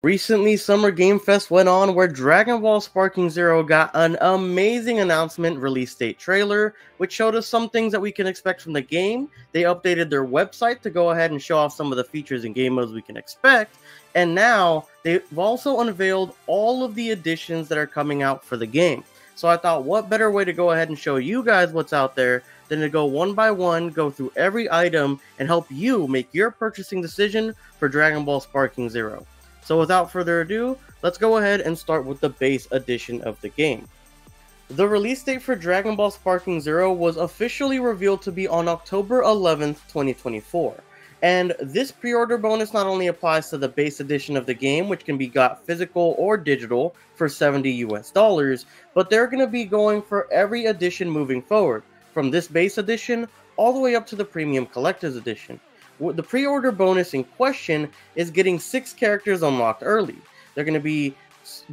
Recently, Summer Game Fest went on where Dragon Ball Sparking Zero got an amazing announcement release date trailer, which showed us some things that we can expect from the game. They updated their website to go ahead and show off some of the features and game modes we can expect. And now they've also unveiled all of the additions that are coming out for the game. So I thought, what better way to go ahead and show you guys what's out there than to go one by one, go through every item, and help you make your purchasing decision for Dragon Ball Sparking Zero. So without further ado, let's go ahead and start with the base edition of the game. The release date for Dragon Ball Sparking Zero was officially revealed to be on October 11th, 2024. And this pre-order bonus not only applies to the base edition of the game, which can be got physical or digital for $70 US, but they're going to be going for every edition moving forward, from this base edition all the way up to the Premium Collector's Edition. The pre-order bonus in question is getting 6 characters unlocked early. They're going to be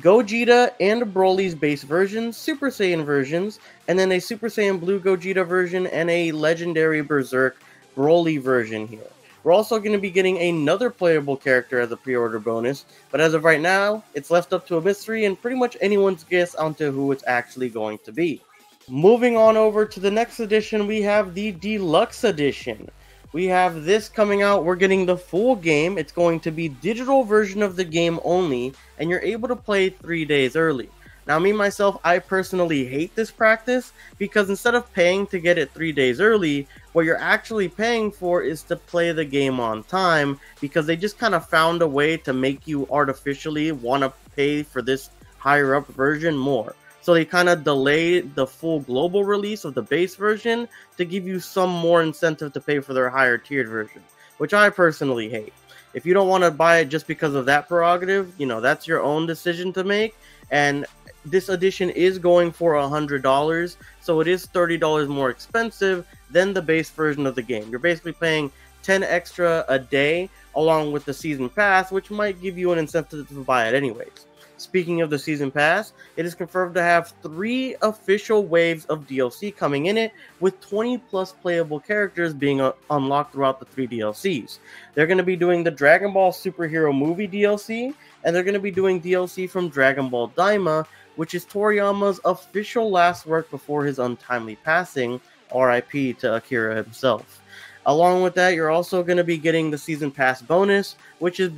Gogeta and Broly's base versions, Super Saiyan versions, and then a Super Saiyan Blue Gogeta version and a Legendary Berserk Broly version here. We're also going to be getting another playable character as a pre-order bonus, but as of right now, it's left up to a mystery and pretty much anyone's guess onto who it's actually going to be. Moving on over to the next edition, we have the Deluxe Edition. We have this coming out. We're getting the full game. It's going to be digital version of the game only, and you're able to play 3 days early. Now, me, myself, I personally hate this practice because instead of paying to get it 3 days early, what you're actually paying for is to play the game on time, because they just kind of found a way to make you artificially want to pay for this higher up version more. So they kind of delayed the full global release of the base version to give you some more incentive to pay for their higher tiered version, which I personally hate. If you don't want to buy it just because of that prerogative, that's your own decision to make. And this edition is going for $100, so it is $30 more expensive than the base version of the game. You're basically paying 10 extra a day along with the season pass, which might give you an incentive to buy it anyways. Speaking of the Season Pass, it is confirmed to have 3 official waves of DLC coming in it, with 20 plus playable characters being unlocked throughout the 3 DLCs. They're going to be doing the Dragon Ball Superhero Movie DLC, and they're going to be doing DLC from Dragon Ball Daima, which is Toriyama's official last work before his untimely passing, RIP to Akira himself. Along with that, you're also going to be getting the Season Pass bonus, which is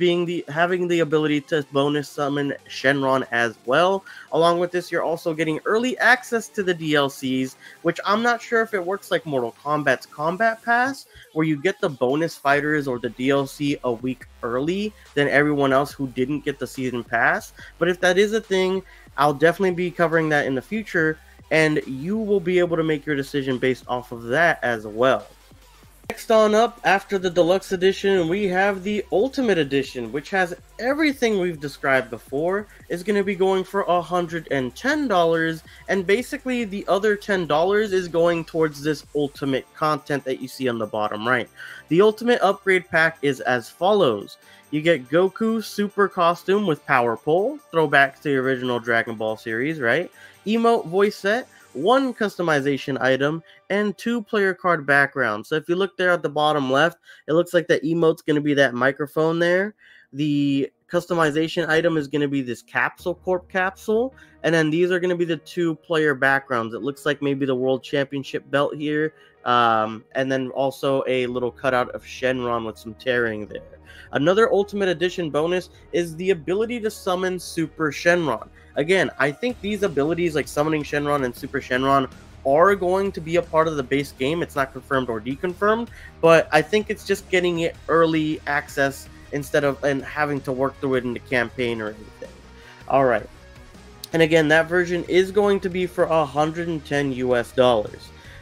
having the ability to bonus summon Shenron as well. Along with this, you're also getting early access to the DLCs, which I'm not sure if it works like Mortal Kombat's Combat Pass, where you get the bonus fighters or the DLC a week early than everyone else who didn't get the Season Pass. But if that is a thing, I'll definitely be covering that in the future, and you will be able to make your decision based off of that as well. Next on up, after the Deluxe Edition, we have the Ultimate Edition, which has everything we've described before. Is going to be going for $110, and basically the other $10 is going towards this Ultimate content that you see on the bottom right. The Ultimate Upgrade Pack is as follows. You get Goku Super Costume with Power Pole, throwback to the original Dragon Ball series, right? Emote Voice Set, 1 customization item, and 2 player card backgrounds. So if you look there at the bottom left, it looks like the emote's going to be that microphone there. The customization item is going to be this Capsule Corp capsule, and then these are going to be the 2 player backgrounds. It looks like maybe the World Championship belt here, and then also a little cutout of Shenron with some tearing there. Another Ultimate Edition bonus is the ability to summon Super Shenron. Again, I think these abilities like summoning Shenron and Super Shenron are going to be a part of the base game. It's not confirmed or deconfirmed, but I think it's just getting it early access instead of having to work through it in the campaign or anything. All right. And again, that version is going to be for $110 US.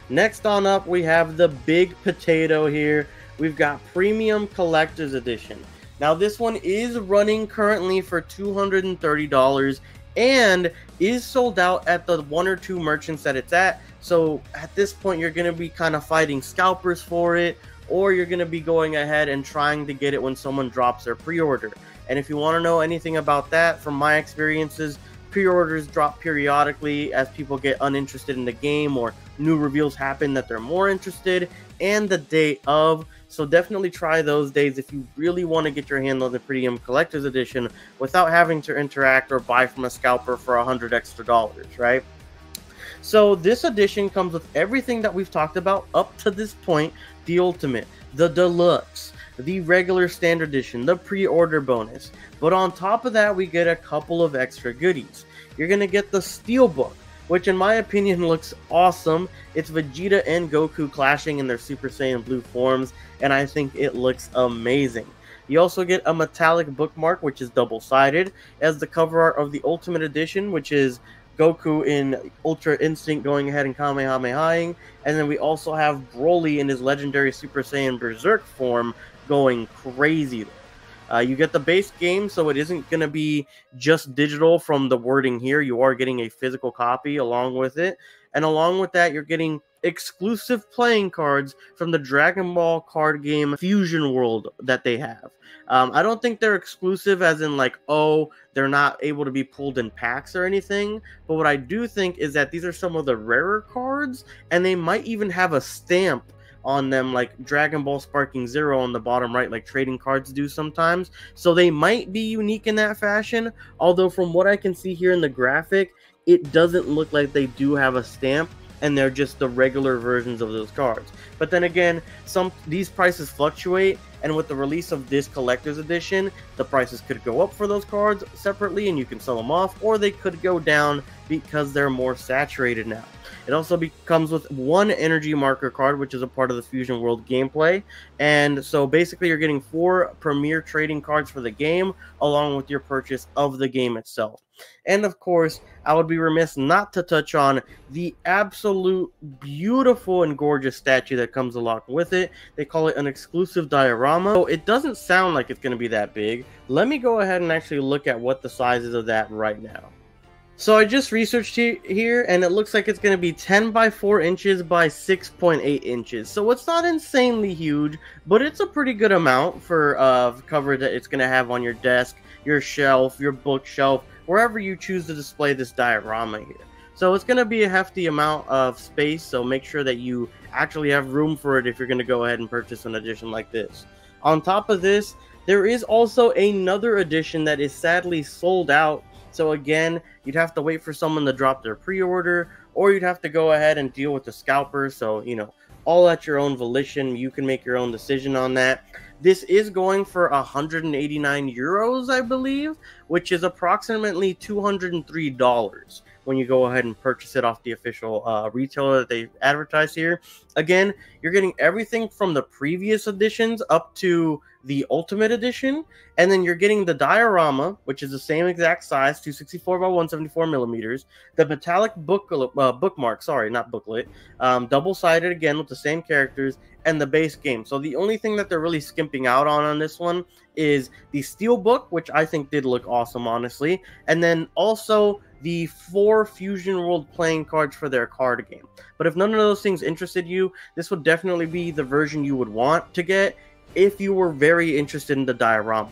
Next on up, we have the big potato here. We've got Premium Collector's Edition. Now, this one is running currently for $230 and is sold out at the 1 or 2 merchants that it's at. So at this point, you're going to be kind of fighting scalpers for it, or you're going to be going ahead and trying to get it when someone drops their pre-order. And if you want to know anything about that, from my experiences, pre-orders drop periodically as people get uninterested in the game or new reveals happen that they're more interested, and the day of. So definitely try those days if you really want to get your hand on the premium collector's edition without having to interact or buy from a scalper for $100 extra, right? So this edition comes with everything that we've talked about up to this point: the Ultimate, the Deluxe, the regular standard edition, the pre-order bonus. But on top of that, we get a couple of extra goodies. You're going to get the Steelbook, which in my opinion looks awesome. It's Vegeta and Goku clashing in their Super Saiyan Blue forms, and I think it looks amazing. You also get a metallic bookmark, which is double-sided, as the cover art of the Ultimate Edition, which is Goku in Ultra Instinct going ahead and Kamehamehaing, and then we also have Broly in his legendary Super Saiyan Berserk form going crazy there. You get the base game, so it isn't going to be just digital from the wording here. You are getting a physical copy along with it. And along with that, you're getting exclusive playing cards from the Dragon Ball card game Fusion World that they have. I don't think they're exclusive as in like, oh, they're not able to be pulled in packs or anything. But what I do think is that these are some of the rarer cards, and they might even have a stamp on them like Dragon Ball Sparking Zero on the bottom right, like trading cards do sometimes. So they might be unique in that fashion, although from what I can see here in the graphic, it doesn't look like they do have a stamp, and they're just the regular versions of those cards. But then again, these prices fluctuate, and with the release of this collector's edition, the prices could go up for those cards separately and you can sell them off, or they could go down because they're more saturated now. It also comes with one energy marker card, which is a part of the Fusion World gameplay. And so basically you're getting 4 premier trading cards for the game, along with your purchase of the game itself. And of course, I would be remiss not to touch on the absolute beautiful and gorgeous statue that comes along with it. They call it an exclusive diorama. So it doesn't sound like it's going to be that big. Let me go ahead and actually look at what the size is of that right now. So I just researched here, and it looks like it's going to be 10 by 4 inches by 6.8 inches. So it's not insanely huge, but it's a pretty good amount for cover that it's going to have on your desk, your shelf, your bookshelf, wherever you choose to display this diorama here. So it's going to be a hefty amount of space, so make sure that you actually have room for it if you're going to go ahead and purchase an edition like this. On top of this, there is also another edition that is sadly sold out. So again, you'd have to wait for someone to drop their pre-order, or you'd have to go ahead and deal with the scalper. So, you know, all at your own volition. You can make your own decision on that. This is going for 189 euros, I believe, which is approximately $203 when you go ahead and purchase it off the official retailer that they advertise here. Again, you're getting everything from the previous editions up to the Ultimate Edition, and then you're getting the diorama, which is the same exact size, 264 by 174 millimeters, the metallic bookmark, sorry, not booklet, double-sided again with the same characters, and the base game. So the only thing that they're really skimping out on this one is the Steelbook, which I think did look awesome, honestly, and then also the 4 Fusion World playing cards for their card game. But if none of those things interested you, this would definitely be the version you would want to get if you were very interested in the diorama.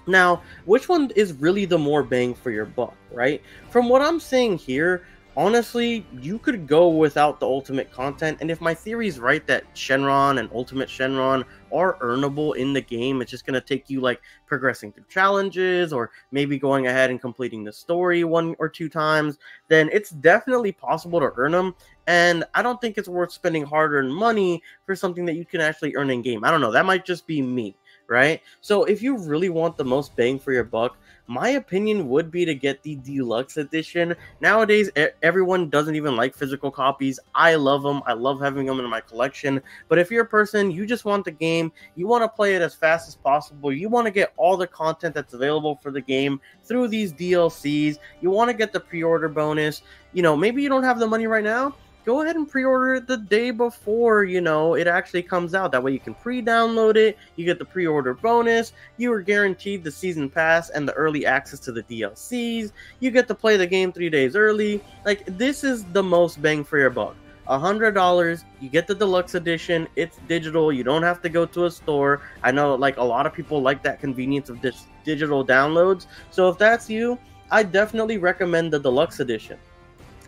Now, which one is really the more bang for your buck, right? From what I'm saying here, honestly, you could go without the Ultimate content, and if my theory is right that Shenron and Ultimate Shenron are earnable in the game, it's just going to take you like progressing through challenges or maybe going ahead and completing the story 1 or 2 times, then it's definitely possible to earn them. And I don't think it's worth spending hard-earned money for something that you can actually earn in game. I don't know, that might just be me, right? So if you really want the most bang for your buck, my opinion would be to get the Deluxe Edition. Nowadays, everyone doesn't even like physical copies. I love them. I love having them in my collection. But if you're a person, you just want the game, you want to play it as fast as possible, you want to get all the content that's available for the game through these DLCs, you want to get the pre-order bonus, you know, maybe you don't have the money right now, go ahead and pre-order it the day before, you know, it actually comes out. That way you can pre-download it, you get the pre-order bonus, you are guaranteed the season pass and the early access to the DLCs, you get to play the game 3 days early. Like, this is the most bang for your buck. $100, you get the Deluxe Edition, it's digital, you don't have to go to a store. I know, like, a lot of people like that convenience of this digital downloads. So if that's you, I definitely recommend the Deluxe Edition.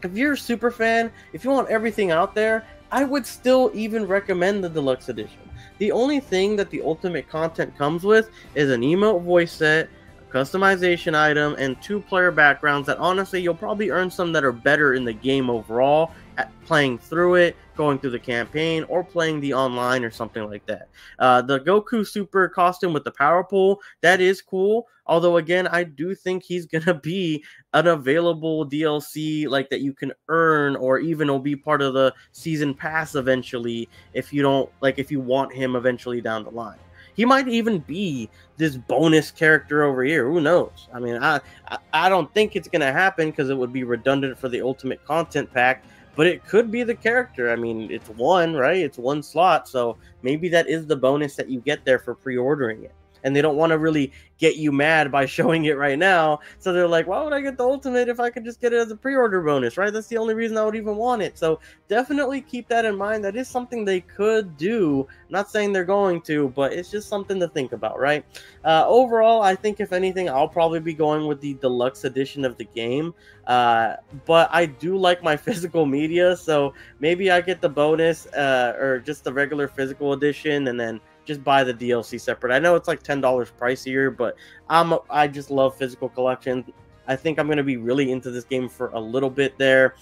If you're a super fan, if you want everything out there, I would still even recommend the Deluxe Edition. The only thing that the ultimate content comes with is an emote voice set, a customization item, and 2-player backgrounds that honestly you'll probably earn some that are better in the game overall at playing through it, going through the campaign, or playing the online or something like that. The Goku Super costume with the power pole, that is cool. Although again, I do think he's gonna be an available DLC like that you can earn, or even will be part of the season pass eventually if you don't like if you want him eventually down the line. He might even be this bonus character over here. Who knows? I mean, I don't think it's gonna happen because it would be redundant for the ultimate content pack. But it could be the character. I mean, it's one, right? It's one slot, so maybe that is the bonus that you get there for pre-ordering it. And they don't want to really get you mad by showing it right now. So they're like, why would I get the ultimate if I could just get it as a pre-order bonus, right? That's the only reason I would even want it. So definitely keep that in mind. That is something they could do. I'm not saying they're going to, but it's just something to think about, right? Overall, I think if anything, I'll probably be going with the deluxe edition of the game. But I do like my physical media, so maybe I get the bonus or just the regular physical edition and then just buy the DLC separate. I know it's like $10 pricier, but I just love physical collections. I think I'm going to be really into this game for a little bit there.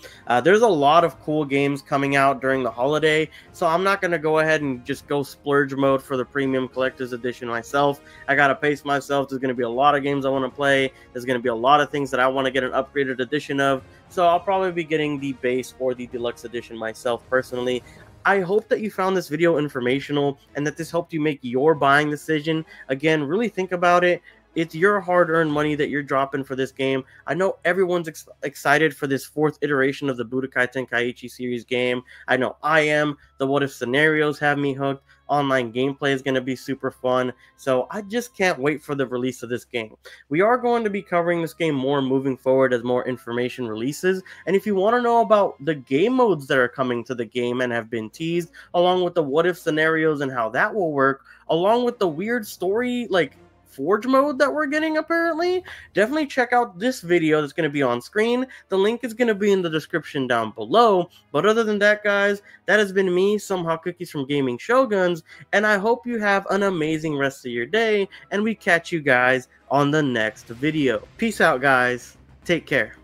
There's a lot of cool games coming out during the holiday, so I'm not going to go ahead and just go splurge mode for the Premium Collector's Edition myself. I got to pace myself. There's going to be a lot of games I want to play. There's going to be a lot of things that I want to get an upgraded edition of, so I'll probably be getting the base or the deluxe edition myself personally. I hope that you found this video informational and that this helped you make your buying decision. Again, really think about it. It's your hard-earned money that you're dropping for this game. I know everyone's excited for this 4th iteration of the Budokai Tenkaichi series game. I know I am. The what-if scenarios have me hooked. Online gameplay is going to be super fun. So I just can't wait for the release of this game. We are going to be covering this game more moving forward as more information releases. And if you want to know about the game modes that are coming to the game and have been teased, along with the what-if scenarios and how that will work, along with the weird story, like Forge mode that we're getting apparently, definitely check out this video that's going to be on screen. The link is going to be in the description down below. But other than that, guys, that has been me, some hot cookies from Gaming Shoguns, and I hope you have an amazing rest of your day, and we catch you guys on the next video. Peace out, guys. Take care.